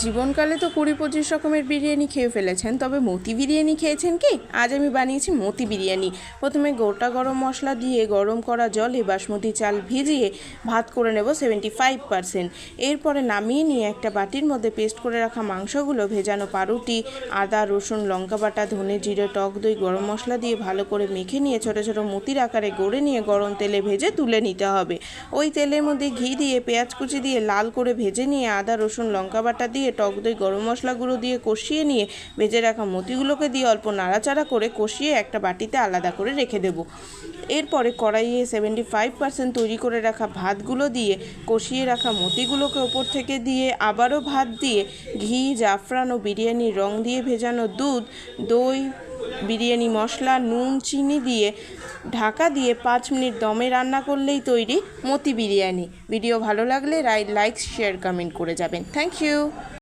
জীবনকালে তো 20-25 রকমের বিরিয়ানি খেয়ে ফেলেছেন, তবে মতি বিরিয়ানি খেয়েছেন কি? আজ আমি বানিয়েছি মতি বিরিয়ানি। প্রথমে গোটা গরম মশলা দিয়ে গরম করা জলে বাসমতি চাল ভিজিয়ে ভাত করে নেব 75%। এরপরে নামিয়ে নিয়ে একটা বাটির মধ্যে পেস্ট করে রাখা মাংসগুলো, ভেজানো পাউরুটি, আদা রসুন লঙ্কা বাটা ধনে জিরে টক দই গরম মশলা দিয়ে ভালো করে মেখে নিয়ে ছোটো ছোটো মতির আকারে গড়ে নিয়ে গরম তেলে ভেজে তুলে নিতে হবে। ওই তেলের মধ্যে ঘি দিয়ে পেঁয়াজ কুচি দিয়ে লাল করে ভেজে নিয়ে আদা রসুন লঙ্কা বাটা দিয়ে টক দই গরম মশলা গুঁড়ো দিয়ে কষিয়ে নিয়ে ভেজে রাখা মতিগুলোকে দিয়ে অল্প নাড়াচাড়া করে কষিয়ে একটা বাটিতে আলাদা করে রেখে দেব। এরপরে কড়াইয়ে 75% তৈরি করে রাখা ভাতগুলো দিয়ে কষিয়ে রাখা মতিগুলোকে ওপর থেকে দিয়ে আবারও ভাত দিয়ে ঘি জাফরান ও বিরিয়ানির রং দিয়ে ভেজানো দুধ, দই, বিরিয়ানি মশলা, নুন, চিনি দিয়ে ঢাকা দিয়ে 5 মিনিট দমে রান্না করলেই তৈরি মতি বিরিয়ানি। ভিডিও ভালো লাগলে লাইক শেয়ার কমেন্ট করে যাবেন। Thank you.